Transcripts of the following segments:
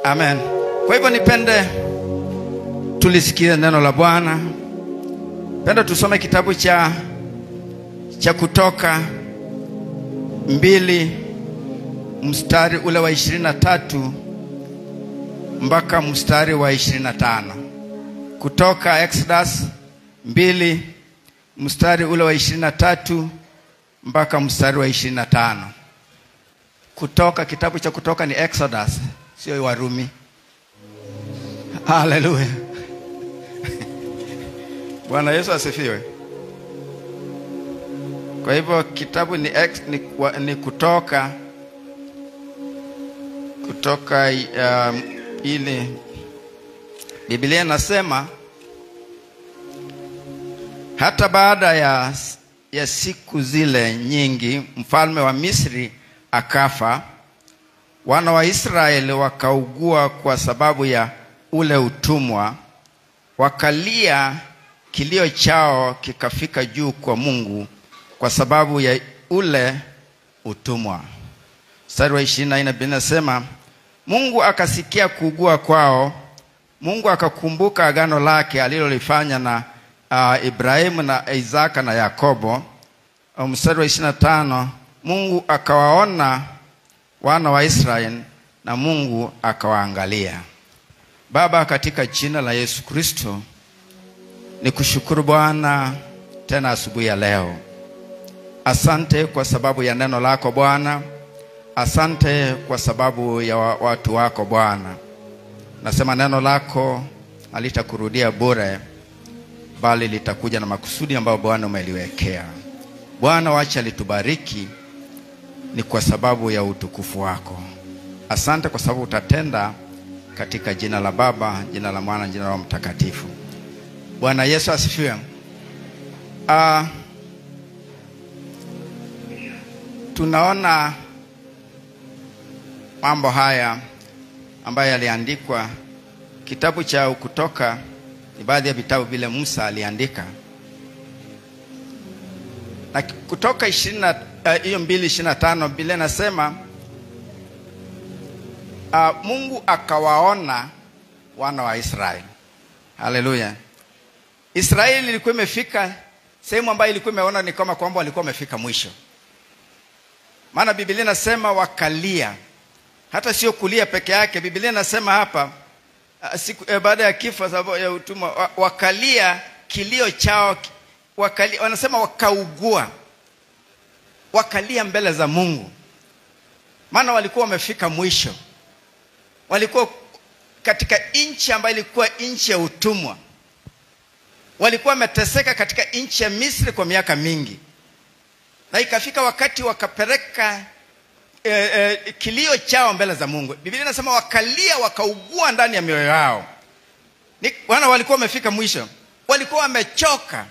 Amen. Kwa hivyo nipende tulisikie neno la Bwana. Penda tusome kitabu cha Kutoka 2 mstari ule wa 23 mpaka mstari wa 25. Kutoka Exodus 2 mstari ule wa 23 mpaka mstari wa 25. Kutoka, kitabu cha Kutoka ni Exodus, sio Warumi. Hallelujah. Bwana Yesu asifiwe. Kwa hivyo kitabu ni Kutoka ili Biblia inasema hata baada ya siku zile nyingi mfalme wa Misri akafa, wana wa Israeli wakaugua kwa sababu ya ule utumwa, wakalia, kilio chao kikafika juu kwa Mungu kwa sababu ya ule utumwa. Mstari wa 24 Biblia inasema Mungu akasikia kuugua kwao, Mungu akakumbuka agano lake alilolifanya na Ibrahimu na Isaka na Yakobo. Mstari wa 25 Mungu akawaona wana wa Israeli na Mungu akawaangalia. Baba, katika jina la Yesu Kristo, nikushukuru Bwana tena asubuhi ya leo. Asante kwa sababu ya neno lako Bwana. Asante kwa sababu ya watu wako Bwana. Nasema neno lako halitakurudia bure, bali litakuja na makusudi ambayo Bwana umeliwekea. Bwana, wacha litubariki, ni kwa sababu ya utukufu wako. Asante kwa sababu utatenda, katika jina la Baba, jina la Mwana, jina la Mtakatifu. Bwana Yesu asifiwe. Tunaona mambo haya ambayo yaliandikwa. Kitabu cha Kutoka ni baadhi ya vitabu vile Musa aliandika. Na Kutoka 2:25 Biblia inasema Mungu akawaona wana wa Israeli. Haleluya. Israeli ilikuwa imefika sehemu ambayo ilikuwa imeona ni kama kwamba walikuwa wamefika mwisho. Maana Biblia inasema wakalia. Hata sio kulia peke yake. Biblia inasema hapa baada ya kifo sababu ya utumwa, wakalia, kilio chao wakalia, wanasema wakaugua. Wakalia mbele za Mungu. Maana walikuwa wamefika mwisho. Walikuwa katika nchi ambayo ilikuwa nchi ya utumwa. Walikuwa wameteseka katika nchi ya Misri kwa miaka mingi. Na ikafika wakati wakapeleka kilio chao mbele za Mungu. Biblia inasema wakalia, wakaugua ndani ya mioyo yao. Wana walikuwa wamefika mwisho. Walikuwa wamechoka.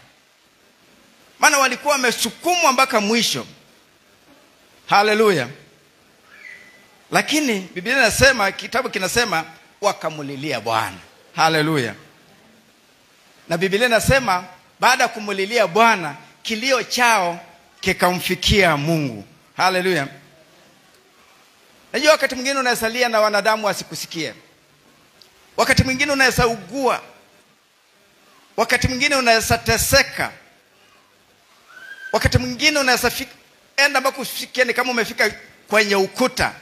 Maana walikuwa wamesukumwa mpaka mwisho. Haleluya. Lakini Biblia inasema, kitabu kinasema wakamulilia Bwana. Haleluya. Na Biblia inasema baada ya kumulilia Bwana, kilio chao kikamfikia Mungu. Haleluya. Najua wakati mwingine unasalia na wanadamu wasikusikie. Wakati mwingine unaweza ugua. Wakati mwingine unaweza teseka. Wakati mwingine unaweza enda ambako ufikie ni kama umefika kwenye ukuta.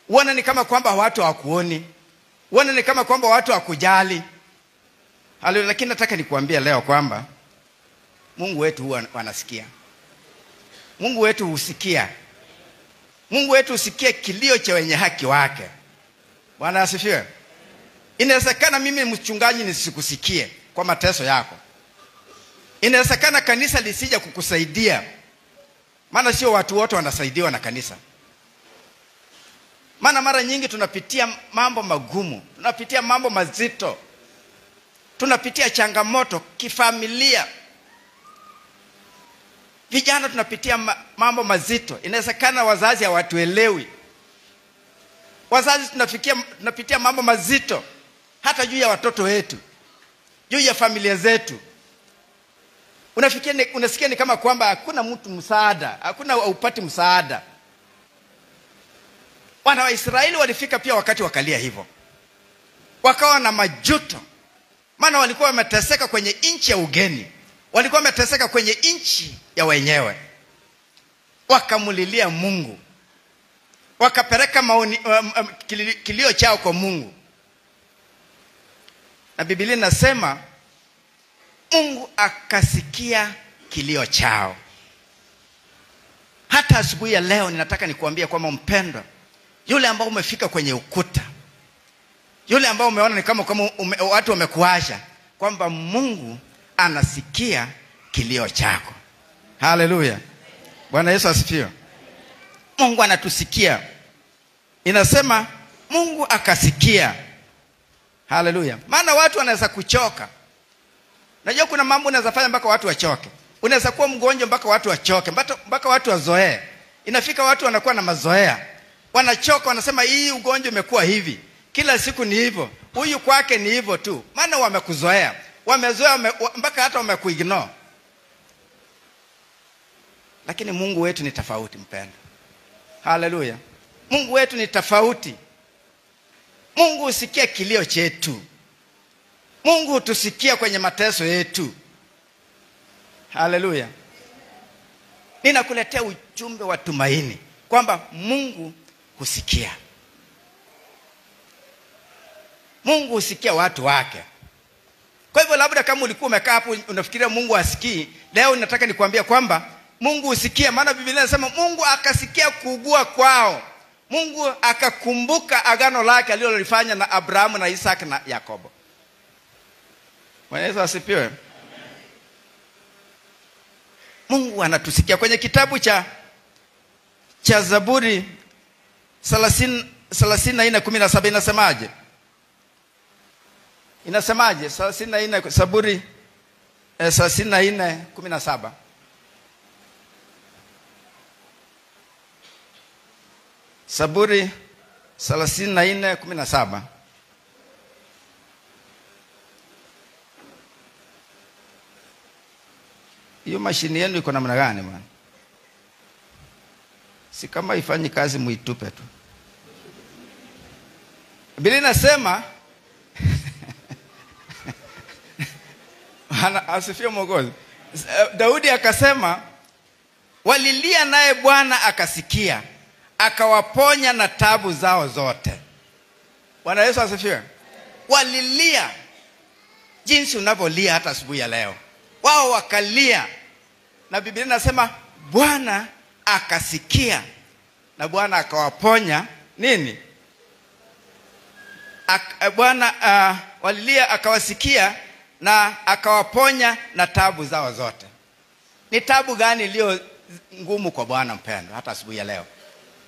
Uone ni kama kwamba watu hawakuoni. Uone ni kama kwamba watu hawakujali. Haleluya. Lakini nataka nikuambie leo kwamba Mungu wetu huwa anasikia. Mungu wetu husikia. Mungu wetu husikia kilio cha wenye haki wake. Bwana asifiwe. Inawezekana mimi mchungaji nisikusikie kwa mateso yako. Inawezekana kanisa lisija kukusaidia. Maana sio watu wote wanasaidiwa na kanisa. Maana mara nyingi tunapitia mambo magumu, tunapitia mambo mazito. Tunapitia changamoto kifamilia. Vijana tunapitia mambo mazito. Inawezekana wazazi hawatuelewi. Wazazi tunapitia mambo mazito hata juu ya watoto wetu, juu ya familia zetu. Unasikia ni kama kwamba hakuna mtu msaada, hakuna upati msaada. Wana wa Israeli walifika pia wakati wakalia hivyo, wakawa na majuto, maana walikuwa wameteseka kwenye nchi ya ugeni, walikuwa wameteseka kwenye nchi ya wenyewe. Wakamulilia Mungu, wakapeleka kilio chao kwa Mungu, na Biblia inasema Mungu akasikia kilio chao. Hata asubuhi ya leo ninataka nikuambia kwamba mpendwa, yule ambao umefika kwenye ukuta, yule ambao umeona ni kama watu wamekuacha, kwamba Mungu anasikia kilio chako. Haleluya. Bwana Yesu asifiwe. Mungu anatusikia. Inasema Mungu akasikia. Haleluya. Maana watu wanaweza kuchoka. Najua kuna mambo unaweza fanya mpaka watu wachoke. Unaweza kuwa mgonjwa mpaka watu wachoke, mpaka watu wazoee. Inafika watu wanakuwa na mazoea, wanachoka, wanasema hii ugonjwa umekuwa hivi, kila siku ni hivyo, huyu kwake ni hivyo tu. Maana wamekuzoea, wamezoea mpaka hata wamekuignore. Lakini Mungu wetu ni tofauti mpendwa. Haleluya. Mungu wetu ni tofauti. Mungu husikia kilio chetu. Mungu hutusikia kwenye mateso yetu. Haleluya. Ninakuletea ujumbe wa tumaini kwamba Mungu husikia. Mungu husikia watu wake. Kwa hivyo labda kama ulikuwa umekaa hapo unafikiria Mungu hasikii, leo nataka nikwambia kwamba Mungu husikia. Maana Biblia inasema Mungu akasikia kuugua kwao. Mungu akakumbuka agano lake alilolifanya na Abrahamu na Isaka na Yakobo. Bwana Yesu asifiwe. Mungu anatusikia. Kwenye kitabu cha Zaburi 34:17 inasemaje? Inasemaje? 34 Zaburi 34:17. Zaburi 34:17. Hiyo mashini yenu iko namna gani bwana? Si kama ifanyi kazi muitupe tu. Biblia inasema asifiwe Mwokozi. Daudi akasema walilia naye Bwana akasikia, akawaponya na tabu zao zote. Bwana Yesu asifiwe. Walilia jinsi unavyolia hata asubuhi ya leo. Wao wakalia, na Biblia inasema Bwana akasikia na Bwana akawaponya nini? Bwana walilia akawasikia na akawaponya na tabu zao zote. Ni tabu gani iliyo ngumu kwa Bwana mpendwa hata asubuhi ya leo?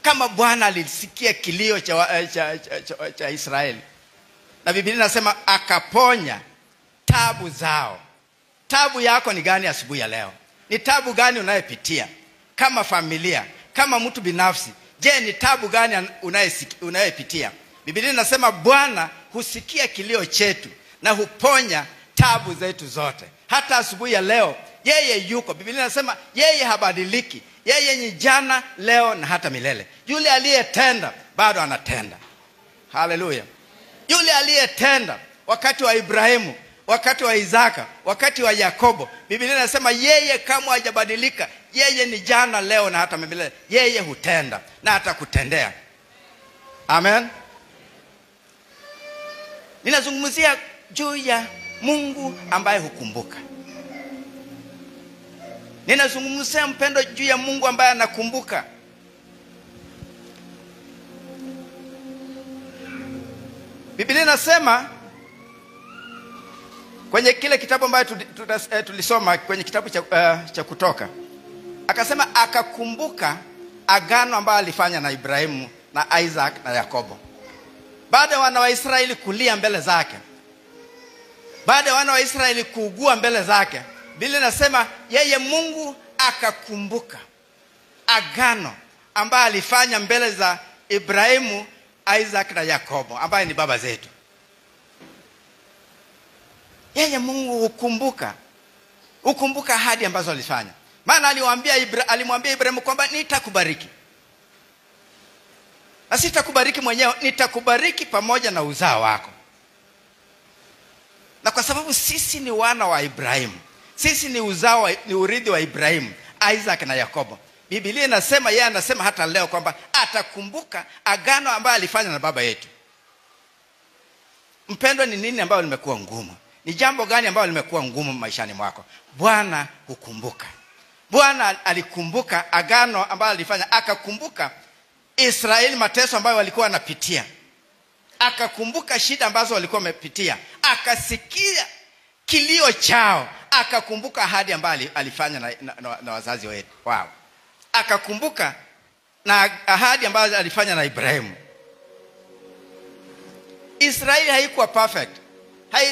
Kama Bwana alisikia kilio cha Israeli, na Biblia inasema akaponya tabu zao. Tabu yako ni gani asubuhi ya leo? Ni tabu gani unayepitia kama familia, kama mtu binafsi? Je, ni tabu gani unayepitia? Biblia inasema Bwana husikia kilio chetu na huponya tabu zetu zote. Hata asubuhi ya leo yeye yuko. Biblia inasema yeye habadiliki. Yeye ni jana, leo na hata milele. Yule aliyetenda bado anatenda. Haleluya. Yule aliyetenda wakati wa Ibrahimu, wakati wa Isaka, wakati wa Yakobo, Biblia inasema yeye kama hajabadilika, yeye ni jana, leo na hata milele. Yeye hutenda na hata kutendea. Amen. Ninazungumzia juu ya Mungu ambaye hukumbuka. Ninazungumzia mpendo juu ya Mungu ambaye anakumbuka. Biblia inasema kwenye kile kitabu ambacho tulisoma kwenye kitabu cha Kutoka, akasema akakumbuka agano ambalo alifanya na Ibrahimu na Isaac na Yakobo. Baada ya wana wa Israeli kulia mbele zake, baada ya wana wa Israeli kuugua mbele zake, Biblia inasema yeye Mungu akakumbuka agano ambalo alifanya mbele za Ibrahimu, Isaac na Yakobo, ambaye ni baba zetu. Yeye Mungu hukumbuka ahadi ambazo alifanya. Maana alimwambia Ibrahimu kwamba nitakubariki. Na sitakubariki mwenyewe, nitakubariki pamoja na uzao wako. Na kwa sababu sisi ni wana wa Ibrahimu, sisi ni uzao, ni urithi wa Ibrahimu, Isaac na Yakobo, Biblia inasema, yeye anasema hata leo kwamba atakumbuka agano ambayo alifanya na baba yetu. Mpendwa, ni nini ambayo limekuwa ngumu? Ni jambo gani ambalo limekuwa ngumu maishani mwako? Bwana hukumbuka. Bwana alikumbuka agano ambalo alifanya, akakumbuka Israeli mateso ambayo walikuwa wanapitia, akakumbuka shida ambazo walikuwa wamepitia, akasikia kilio chao, akakumbuka ahadi ambayo alifanya na wazazi wetu wao, akakumbuka na ahadi ambazo alifanya na Ibrahimu. Israeli haikuwa perfect.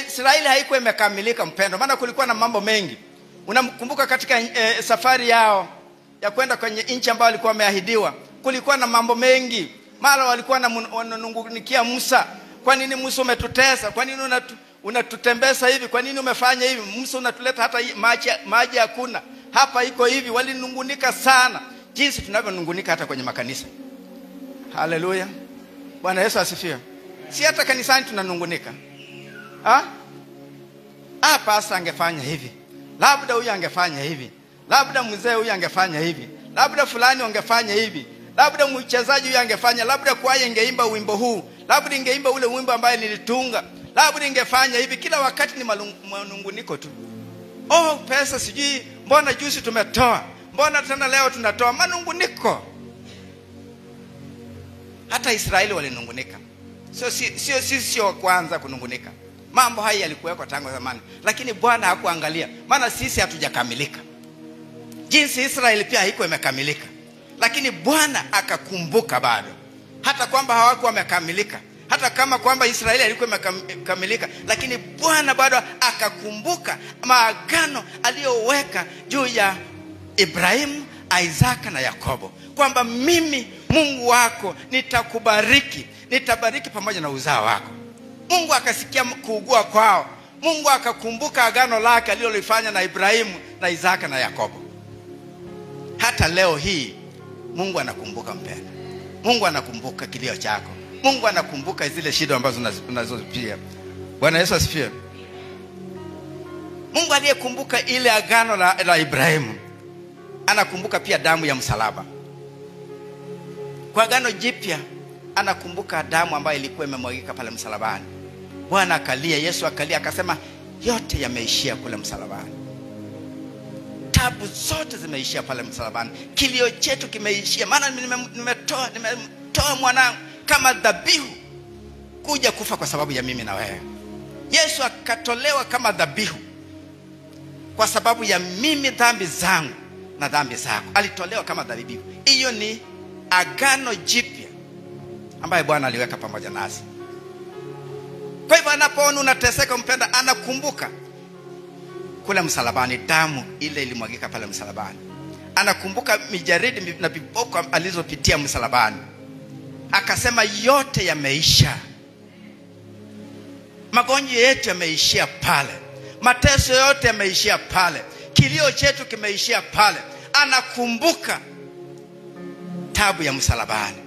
Israeli haikuwa imekamilika mpendo, maana kulikuwa na mambo mengi. Unamkumbuka katika safari yao ya kwenda kwenye nchi ambayo walikuwa wameahidiwa, kulikuwa na mambo mengi. Mara walikuwa wananungunikia Musa, kwa nini Musa umetutesa? Kwa nini unatutembeza hivi? Kwa nini umefanya hivi? Musa unatuleta hata maji hakuna. Hapa iko hivi. Walinungunika sana, jinsi tunavyonungunika hata kwenye makanisa. Haleluya. Bwana Yesu asifiwe. Si hata kanisani tunanungunika. Pastor angefanya hivi, labda huyu angefanya hivi, labda mzee huyu angefanya hivi, labda fulani angefanya hivi, labda mchezaji huyu angefanya, labda kwaya ingeimba wimbo huu, labda ingeimba ule wimbo ambaye nilitunga, labda ingefanya hivi. Kila wakati ni manunguniko tu. Pesa sijui, mbona juzi tumetoa, mbona tena leo tunatoa, manunguniko. Hata Israeli walinungunika. Sio kwanza kunungunika. Mambo haya yalikuweko tangu zamani, lakini Bwana hakuangalia, maana sisi hatujakamilika. Jinsi Israeli pia haikuwa imekamilika, lakini Bwana akakumbuka bado, hata kwamba hawakuwa wamekamilika, hata kama kwamba Israeli alikuwa imekamilika, lakini Bwana bado akakumbuka maagano aliyoweka juu ya Ibrahimu, Isaac na Yakobo, kwamba mimi Mungu wako nitakubariki, nitabariki pamoja na uzao wako. Mungu akasikia kuugua kwao. Mungu akakumbuka agano lake alilolifanya na Ibrahimu na Isaka na Yakobo. Hata leo hii Mungu anakumbuka mpendwa. Mungu anakumbuka kilio chako. Mungu anakumbuka zile shida ambazo unazopitia. Bwana Yesu asifiwe. Mungu aliyekumbuka ile agano la Ibrahimu, anakumbuka pia damu ya msalaba. Kwa agano jipya anakumbuka damu ambayo ilikuwa imemwagika pale msalabani. Bwana akalia, Yesu akalia, akasema yote yameishia kule msalabani. Tabu zote zimeishia pale msalabani. Kilio chetu kimeishia, maana nimetoa mwanangu kama dhabihu kuja kufa kwa sababu ya mimi na wewe. Yesu akatolewa kama dhabihu kwa sababu ya mimi, dhambi zangu na dhambi zako. Alitolewa kama dhabihu. Hiyo ni agano jipya ambaye Bwana aliweka pamoja nasi. Kwa hivyo anapoona unateseka mpenda, anakumbuka kule msalabani, damu ile ilimwagika pale msalabani. Anakumbuka mijaridi na viboko alizopitia msalabani. Akasema yote yameisha. Magonjwa yetu yameishia pale. Mateso yote yameishia pale. Kilio chetu kimeishia pale. Anakumbuka tabu ya msalabani.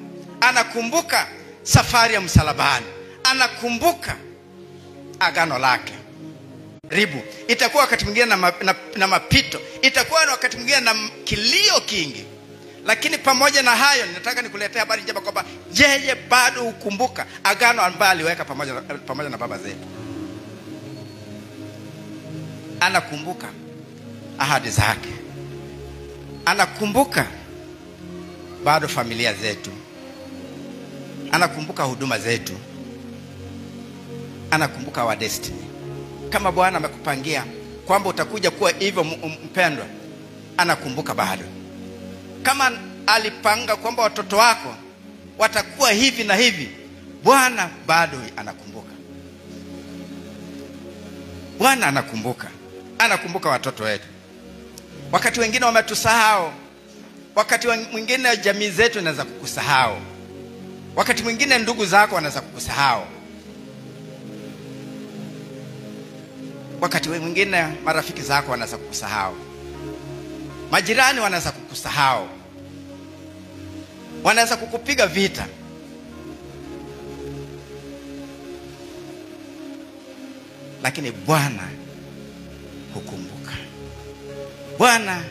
Anakumbuka safari ya msalabani. Anakumbuka agano lake. Ribu itakuwa wakati mwingine na mapito, itakuwa wakati mwingine na kilio kingi, lakini pamoja na hayo nataka nikuletea habari njema kwamba yeye bado hukumbuka agano ambalo aliweka pamoja na baba zetu. Anakumbuka ahadi zake. Anakumbuka bado familia zetu. Anakumbuka huduma zetu. Anakumbuka our destiny. Kama Bwana amekupangia kwamba utakuja kuwa hivyo mpendwa, anakumbuka bado. Kama alipanga kwamba watoto wako watakuwa hivi na hivi, Bwana bado anakumbuka. Bwana anakumbuka. Anakumbuka watoto wetu. Wakati wengine wametusahau. Wakati mwingine jamii zetu inaweza kukusahau. Wakati mwingine ndugu zako wanaweza kukusahau. Wakati mwingine marafiki zako wanaweza kukusahau. Majirani wanaweza kukusahau. Wanaweza kukupiga vita. lakini Bwana hukumbuka. Bwana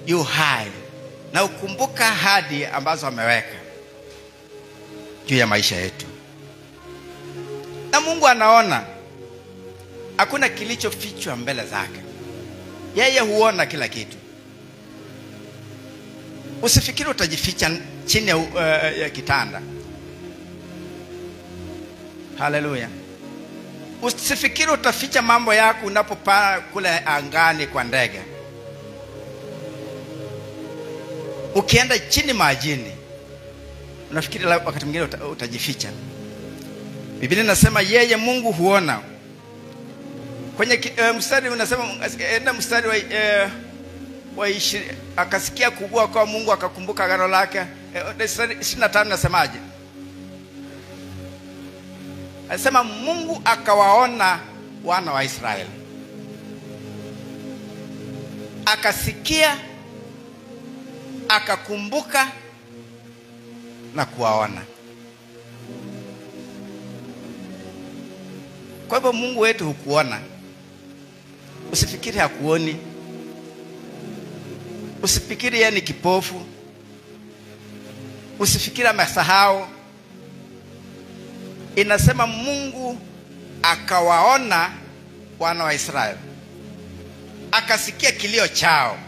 yu hai na ukumbuka ahadi ambazo ameweka juu ya maisha yetu. Na Mungu anaona, hakuna kilichofichwa mbele zake. Yeye huona kila kitu. Usifikiri utajificha chini ya kitanda. Haleluya. Usifikiri utaficha mambo yako unapopaa kule angani kwa ndege. Ukienda chini majini, unafikiri wakati mwingine utajificha. Biblia inasema yeye Mungu huona. Kwenye mstari unasema, enda mstari wa akasikia kuugua kwa Mungu akakumbuka agano lake. 25 nasemaje? Anasema Mungu akawaona wana wa Israeli, akasikia, akakumbuka na kuwaona. Kwa hivyo Mungu wetu hukuona. Usifikiri hakuoni. Usifikiri yeye ni kipofu. Usifikiri amesahau. Inasema Mungu akawaona wana wa Israeli, akasikia kilio chao,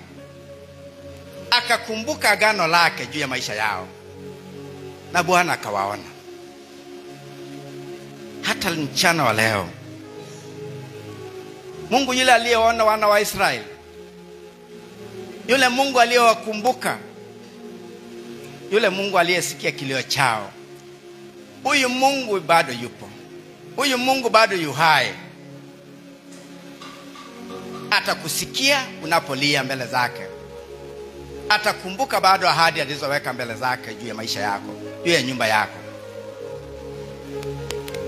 akakumbuka agano lake juu ya maisha yao, na Bwana akawaona. Hata mchana wa leo, Mungu yule aliyeona wana wa Israeli, yule Mungu aliyewakumbuka, yule Mungu aliyesikia kilio chao, huyu Mungu bado yupo. Huyu Mungu bado yu hai. Atakusikia unapolia mbele zake. Atakumbuka bado ahadi alizoweka mbele zake juu ya maisha yako, juu ya nyumba yako.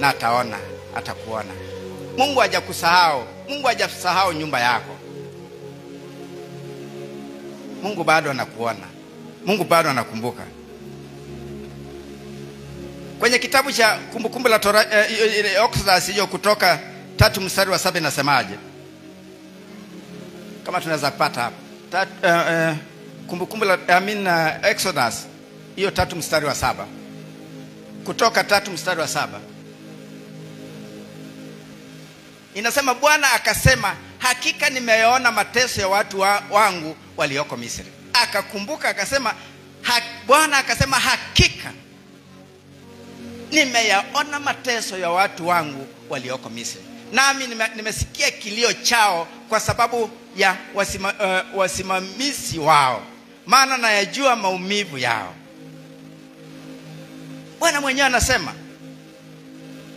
Na ataona, atakuona. Mungu hajakusahau. Mungu hajasahau nyumba yako. Mungu bado anakuona. Mungu bado anakumbuka. Kwenye kitabu cha kumbukumbu la Torati, Exodus hiyo Kutoka 3 mstari wa 7 nasemaje? Kama tunaweza pata hapa. Kumbukumbu la Exodus hiyo 3 mstari wa 7. Kutoka 3 mstari wa 7. Inasema Bwana akasema, hakika nimeona mateso ya watu wangu walioko Misri. Akakumbuka akasema, Bwana akasema, hakika nimeyaona mateso ya watu wangu walioko Misri. Nami nimesikia kilio chao kwa sababu ya wasimamizi wao, maana nayajua maumivu yao. Bwana mwenyewe anasema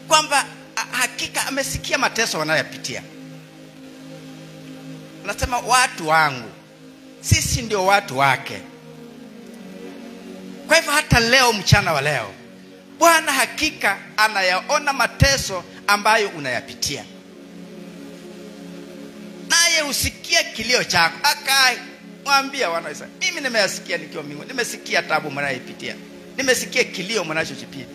kwamba hakika amesikia mateso wanayopitia. Anasema watu wangu, sisi ndio watu wake. Kwa hivyo hata leo, mchana wa leo, Bwana hakika anayaona mateso ambayo unayapitia. Naye usikia kilio chako. Akamwambia wana wa Israeli, mimi nimeyasikia nikiwa mbinguni. Nimesikia taabu mnayopitia. Nimesikia kilio mnachopitia.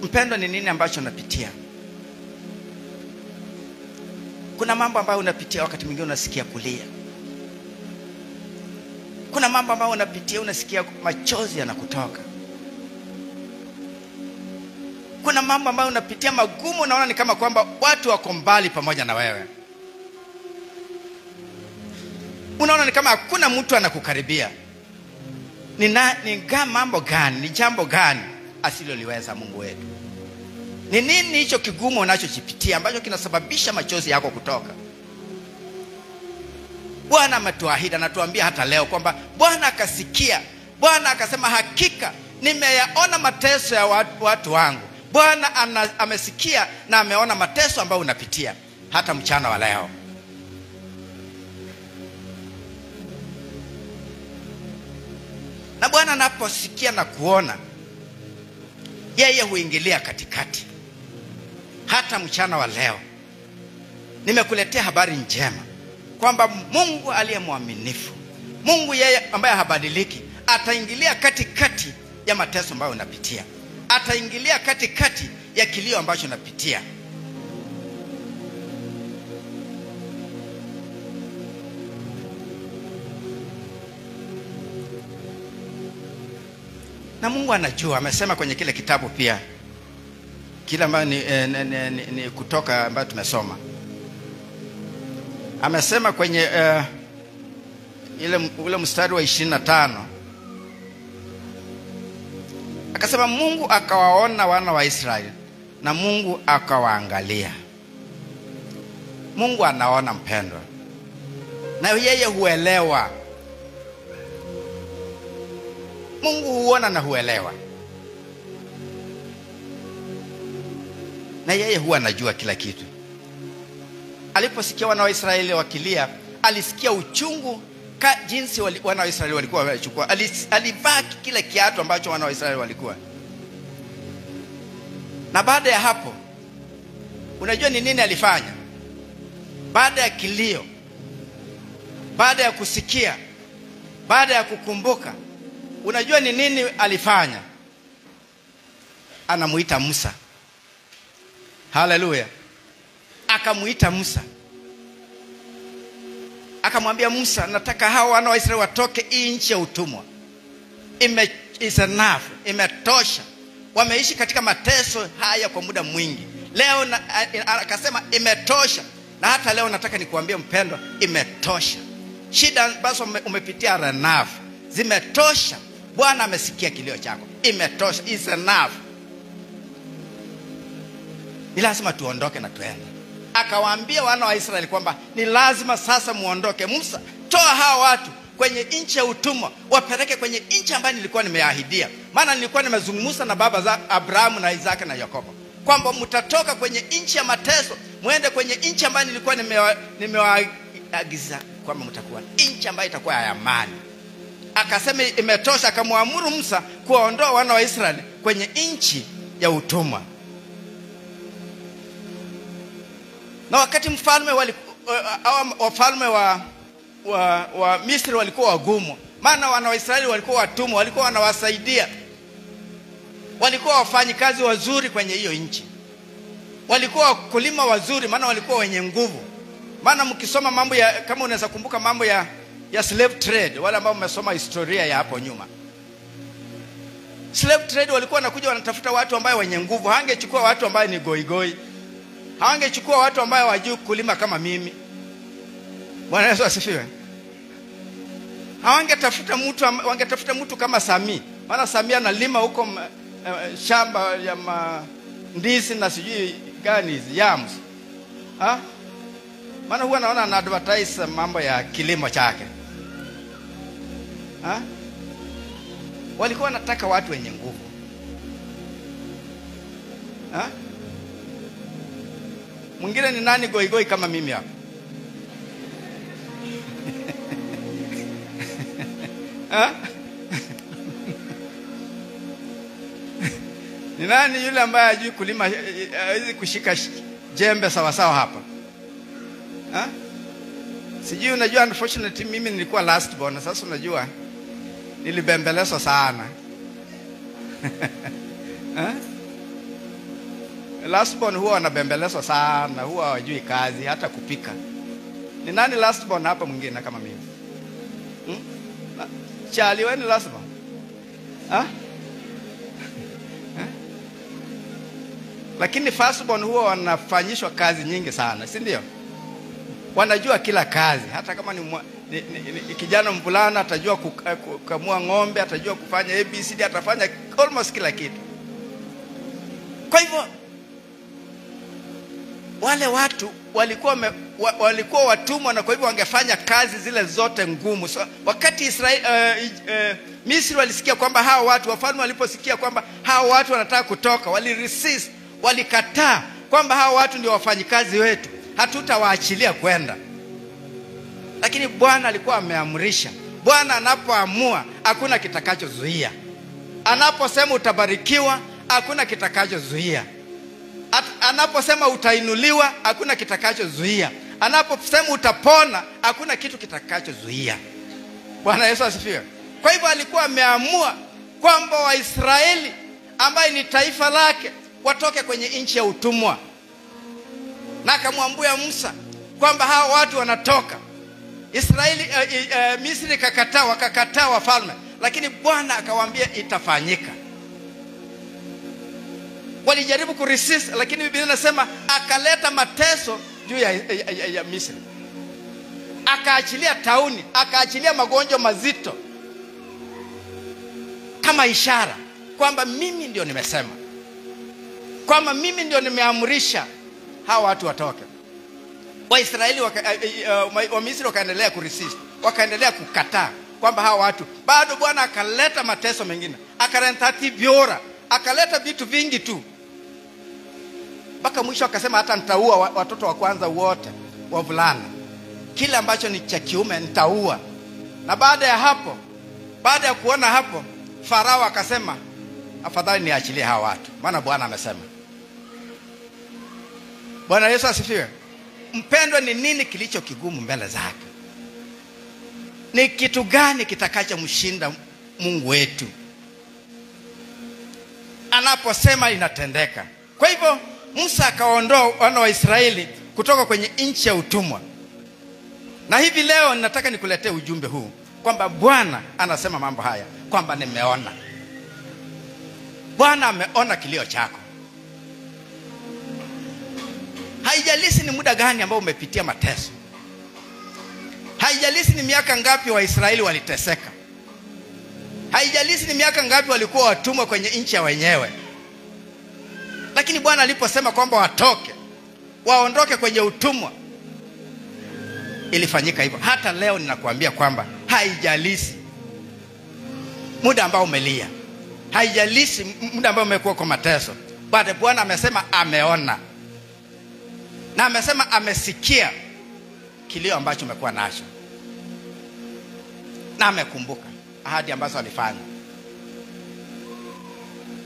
Mpendo, ni nini ambacho unapitia? Kuna mambo ambayo unapitia wakati mwingine unasikia kulia. Kuna mambo ambayo unapitia unasikia machozi yanakutoka. Kuna mambo ambayo unapitia magumu, unaona ni kama kwamba watu wako mbali pamoja na wewe. Unaona ni kama hakuna mtu anakukaribia. Ni mambo gani, ni jambo gani asiloliweza Mungu wetu? Ni nini hicho kigumu unachokipitia ambacho kinasababisha machozi yako kutoka? Bwana ametuahidi, anatuambia hata leo kwamba Bwana akasikia. Bwana akasema, hakika nimeyaona mateso ya watu wangu. Bwana amesikia na ameona mateso ambayo unapitia hata mchana wa leo. Na Bwana anaposikia na kuona, yeye huingilia katikati. Hata mchana wa leo nimekuletea habari njema kwamba Mungu aliye mwaminifu, Mungu yeye ambaye habadiliki, ataingilia katikati ya mateso ambayo unapitia. Ataingilia katikati ya kilio ambacho unapitia. Na Mungu anajua, amesema kwenye kile kitabu pia, kile ambayo ni Kutoka ambayo tumesoma. Amesema kwenye ule mstari wa 25. Akasema Mungu akawaona wana wa Israeli na Mungu akawaangalia. Mungu anaona, mpendwa, na yeye huelewa. Mungu huona na huelewa, na yeye huwa anajua kila kitu. Aliposikia wana wa Israeli wakilia, alisikia uchungu jinsi wana wa Israeli walikuwa wamechukua. Alivaa kile kiatu ambacho wana wa Israeli walikuwa. Na baada ya hapo, unajua ni nini alifanya? Baada ya kilio, baada ya kusikia, baada ya kukumbuka, unajua ni nini alifanya? Anamuita Musa. Haleluya. Akamuita Musa. Akamwambia Musa, nataka hawa wana wa Israeli watoke nchi ya utumwa. Is enough. Imetosha. Wameishi katika mateso haya kwa muda mwingi. Leo akasema imetosha. Na hata leo nataka nikuambie mpendwa, imetosha. Shida ambazo umepitia enough. Zimetosha. Bwana amesikia kilio chako. Imetosha. Is enough. Ni lazima tuondoke na tuende. Akawaambia wana wa Israeli kwamba ni lazima sasa muondoke. Musa, toa hawa watu kwenye nchi ya utumwa, wapeleke kwenye nchi ambayo nilikuwa nimeahidia. Maana nilikuwa nimezungumza na baba za Abrahamu na Isaka na Yakobo kwamba mtatoka kwenye nchi ya mateso, muende kwenye nchi ambayo nilikuwa nimewaagiza kwamba mtakuwa nchi ambayo itakuwa ya amani. Akasema imetosha. Akamwamuru Musa kuwaondoa wana wa Israeli kwenye nchi ya utumwa. Na wakati wafalme wa Misri walikuwa wagumu, maana wana wa Israeli walikuwa watumwa, walikuwa wanawasaidia, walikuwa wafanyikazi wazuri kwenye hiyo nchi, walikuwa wakulima wazuri, maana walikuwa wenye nguvu. Maana mkisoma mambo ya, kama unaweza kumbuka mambo ya slave trade, wale ambao mmesoma historia ya hapo nyuma, slave trade walikuwa wanakuja wanatafuta watu ambao wenye nguvu. Hangechukua watu ambao ni goigoi, hawangechukua watu ambao hawajui kulima kama mimi. Bwana Yesu asifiwe. Wangetafuta mtu kama Sami. Maana Sami analima huko shamba ya ndizi na sijui gani hizi yams. Maana huwa naona ana advertise mambo ya kilimo chake. Walikuwa wanataka watu wenye nguvu. Mwingine ni nani goigoi kama mimi hapa? Ni nani yule ambaye hajui kulima, hawezi kushika jembe sawa sawa hapa? Sijui, unajua unfortunately mimi nilikuwa last born. Sasa unajua nilibembelezwa sana. Last born huwa wanabembelezwa sana, huwa hawajui kazi hata kupika. Ni nani last born hapa mwingine kama mimi? Charlie, wewe ni last born? Lakini first born huwa wanafanyishwa kazi nyingi sana, si ndio? Wanajua kila kazi, hata kama ni kijana mvulana atajua kukamua ng'ombe, atajua kufanya ABCD, atafanya almost kila kitu. Kwa hivyo wale watu walikuwa watumwa, na kwa hivyo wangefanya kazi zile zote ngumu. So, wakati Misri walisikia kwamba hawa watu, wafalme waliposikia kwamba hawa watu wanataka kutoka, waliresist, walikataa kwamba hawa watu ndio wafanyikazi wetu, hatutawaachilia kwenda. Lakini Bwana alikuwa ameamrisha. Bwana anapoamua hakuna kitakachozuia. Anaposema utabarikiwa, hakuna kitakachozuia. Anaposema utainuliwa, hakuna kitakachozuia. Anaposema utapona, hakuna kitu kitakachozuia. Bwana Yesu asifiwe. Kwa hivyo alikuwa ameamua kwamba Waisraeli ambaye ni taifa lake watoke kwenye nchi ya utumwa. Na akamwambia Musa kwamba hawa watu wanatoka. Misri wakakataa wafalme. lakini Bwana akawaambia itafanyika. Walijaribu kuresist, lakini Biblia inasema akaleta mateso juu ya Misri. Akaachilia tauni, akaachilia magonjwa mazito kama ishara kwamba mimi ndio nimesema, kwamba mimi ndio nimeamrisha hawa watu watoke. Waisraeli wa Misri wakaendelea kuresist, wakaendelea kukataa kwamba hawa watu. Bado Bwana akaleta mateso mengine, akaleta tibiora, akaleta vitu vingi tu, mpaka mwisho akasema hata nitaua watoto wa kwanza wote wavulana, kile ambacho ni cha kiume nitaua. Na baada ya hapo, baada ya kuona hapo, Farao akasema afadhali niachilie hawa watu, maana Bwana amesema. Bwana Yesu asifiwe. Mpendwa, ni nini kilicho kigumu mbele zake? Ni kitu gani kitakachomshinda Mungu wetu? Anaposema inatendeka. Kwa hivyo Musa akaondoa wana wa Israeli kutoka kwenye nchi ya utumwa. Na hivi leo nataka nikuletee ujumbe huu kwamba Bwana anasema mambo haya, kwamba nimeona. Bwana ameona kilio chako. Haijalishi ni muda gani ambao umepitia mateso. Haijalishi ni miaka ngapi wa Israeli waliteseka. Haijalishi ni miaka ngapi walikuwa watumwa kwenye nchi ya wenyewe. Lakini Bwana aliposema kwamba watoke, waondoke kwenye utumwa, ilifanyika hivyo. Hata leo ninakuambia kwamba haijalishi muda ambao umelia, haijalishi muda ambao umekuwa kwa mateso, bado Bwana amesema ameona. Na amesema amesikia kilio ambacho umekuwa nacho. Na amekumbuka ahadi ambazo alifanya.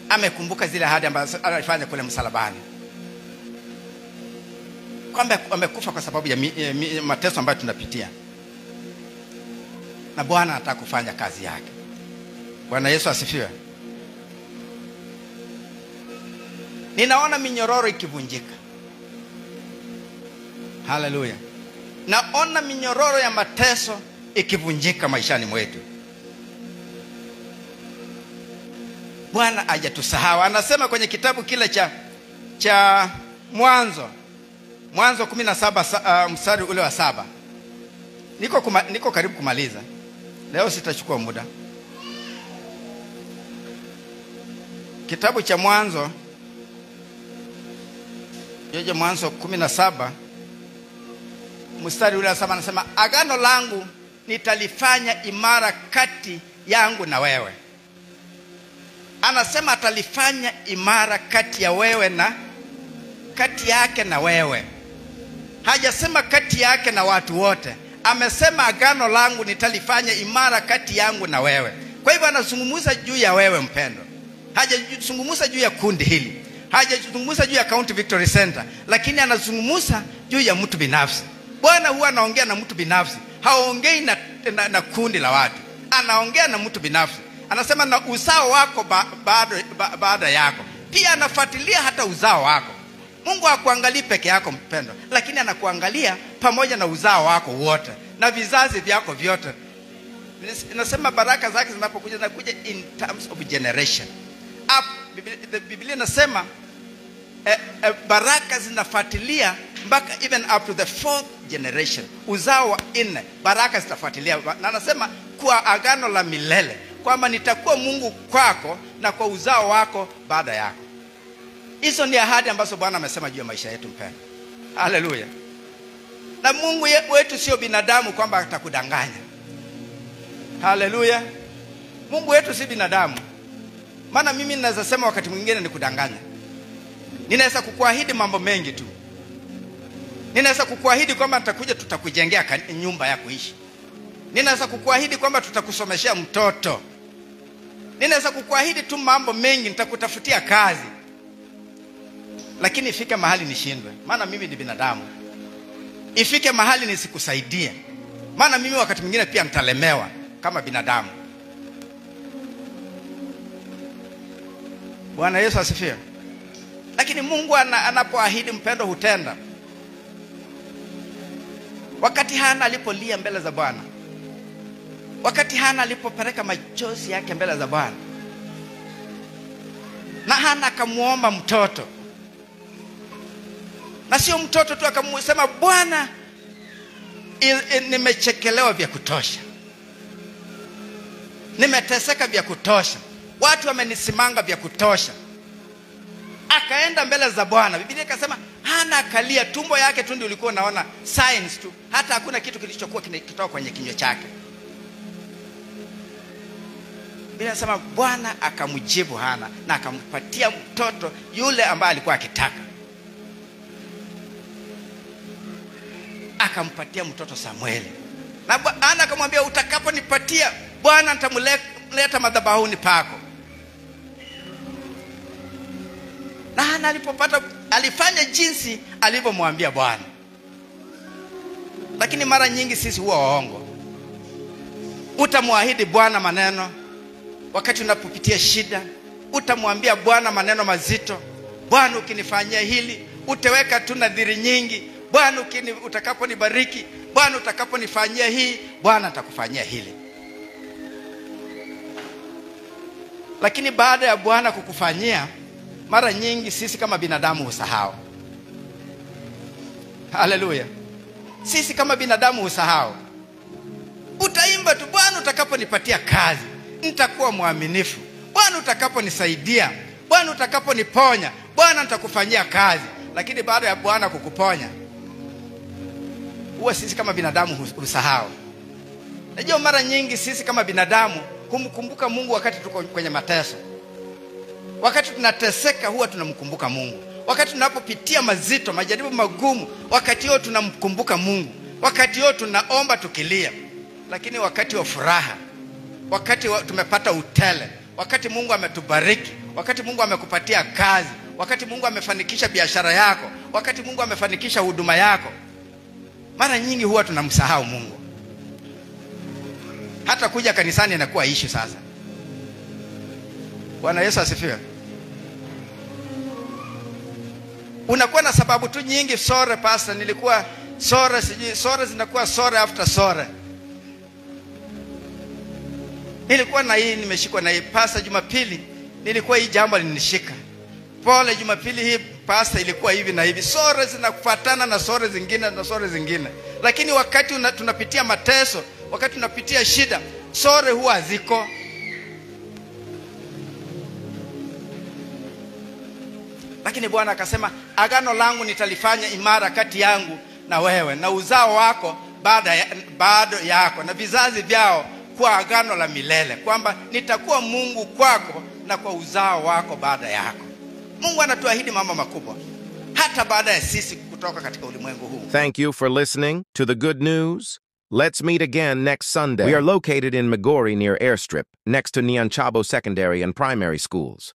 Amekumbuka zile ahadi ambazo alifanya kule msalabani, kwamba amekufa kwa sababu ya mateso ambayo tunapitia. Na Bwana anataka kufanya kazi yake. Bwana Yesu asifiwe. Ninaona minyororo ikivunjika. Haleluya. Naona minyororo ya mateso ikivunjika maishani mwetu. Bwana hajatusahau. Anasema kwenye kitabu kile cha Mwanzo 17 mstari ule wa 7. Niko karibu kumaliza. Leo sitachukua muda. Kitabu cha Mwanzo, Mwanzo 17 mstari ule wa 7 anasema, agano langu nitalifanya imara kati yangu na wewe. Anasema atalifanya imara kati ya wewe na kati yake na wewe. Hajasema kati yake na watu wote. Amesema agano langu nitalifanya imara kati yangu na wewe. Kwa hivyo anazungumza juu ya wewe mpendo. Hajazungumza juu ya kundi hili. Hajazungumza juu ya County Victory Center, lakini anazungumza juu ya mtu binafsi. Bwana huwa anaongea na mtu binafsi. Haongei na kundi la watu. Anaongea na mtu binafsi. Anasema na uzao wako baada yako. Pia anafuatilia hata uzao wako. Mungu hakuangalii peke yako mpendo, lakini anakuangalia pamoja na uzao wako wote na vizazi vyako vyote. Inasema baraka zake zinapokuja zinakuja in terms of generation. Biblia inasema baraka zinafuatilia mpaka even up to the 4th generation. Uzao wa 4 baraka zitafuatilia. Na anasema kwa agano la milele, kwamba nitakuwa Mungu kwako na kwa uzao wako baada yako. Hizo ni ahadi ambazo Bwana amesema juu ya maisha yetu mpendwa. Haleluya. Na Mungu wetu sio binadamu kwamba atakudanganya. Haleluya. Mungu wetu si binadamu. Maana mimi ninaweza sema wakati mwingine nikudanganya. Ninaweza kukuahidi mambo mengi tu. Ninaweza kukuahidi kwamba nitakuja tutakujengea nyumba ya kuishi. Ninaweza kukuahidi kwamba tutakusomeshea mtoto. Ninaweza kukuahidi tu mambo mengi, nitakutafutia kazi. Lakini ifike mahali nishindwe, maana mimi ni binadamu. Ifike mahali nisikusaidie, maana mimi wakati mwingine pia nitalemewa kama binadamu. Bwana Yesu asifiwe. Lakini Mungu anapoahidi mpendo hutenda. Wakati Hana alipolia mbele za Bwana, Wakati Hana alipopeleka machozi yake mbele za Bwana, na Hana akamuomba mtoto, na sio mtoto tu, akamsema Bwana, nimechekelewa vya kutosha, nimeteseka vya kutosha, watu wamenisimanga vya kutosha. Akaenda mbele za Bwana. Biblia ikasema Hana akalia, tumbo yake tu ndio ulikuwa unaona signs tu, hata hakuna kitu kilichokuwa kinatoka kwenye kinywa chake. Biblia inasema Bwana akamjibu Hana na akampatia mtoto yule ambaye alikuwa akitaka. Akampatia mtoto Samueli. Na Hana akamwambia, utakaponipatia Bwana nitamleta madhabahuni pako. Na Hana alipopata alifanya jinsi alivyomwambia Bwana. Lakini mara nyingi sisi huwa waongo. Utamwahidi Bwana maneno wakati unapopitia shida, utamwambia Bwana maneno mazito. Bwana, ukinifanyia hili, utaweka tu nadhiri nyingi. Bwana, utakaponibariki, Bwana, utakaponifanyia hii, Bwana atakufanyia hili. Lakini baada ya Bwana kukufanyia, mara nyingi sisi kama binadamu husahau. Haleluya. Sisi kama binadamu husahau. Utaimba tu, Bwana, utakaponipatia kazi, nitakuwa mwaminifu. Bwana, utakaponisaidia, Bwana, utakaponiponya, Bwana, nitakufanyia kazi. Lakini baada ya Bwana kukuponya, huwa sisi kama binadamu husahau. Najua mara nyingi sisi kama binadamu kumkumbuka Mungu wakati tuko kwenye mateso. Wakati tunateseka huwa tunamkumbuka Mungu. Wakati tunapopitia mazito, majaribu magumu, wakati huo tunamkumbuka Mungu. Wakati huo tunaomba tukilia. Lakini wakati wa furaha, wakati tumepata utele, wakati Mungu ametubariki, wakati Mungu amekupatia kazi, wakati Mungu amefanikisha biashara yako, wakati Mungu amefanikisha huduma yako, mara nyingi huwa tunamsahau Mungu. Hata kuja kanisani inakuwa issue sasa. Bwana Yesu asifiwe. Unakuwa na sababu tu nyingi. Sore pastor, nilikuwa sore, sore zinakuwa sore after sore. Nilikuwa na hii, nimeshikwa na hii pastor. Jumapili nilikuwa hii jambo linishika. Pole, Jumapili hii pastor ilikuwa hivi na hivi. Sore zinakufuatana na sore zingine na sore zingine. Lakini wakati tunapitia mateso, wakati tunapitia shida, sore huwa ziko. Lakini Bwana akasema, agano langu nitalifanya imara kati yangu na wewe na uzao wako baada yako na vizazi vyao, kwa agano la milele, kwamba nitakuwa Mungu kwako na kwa uzao wako baada yako. Mungu anatuahidi mambo makubwa hata baada ya sisi kutoka katika ulimwengu huu. Thank you for listening to the good news. Let's meet again next Sunday. We are located in Migori near Airstrip, next to Nyanchabo Secondary and Primary Schools.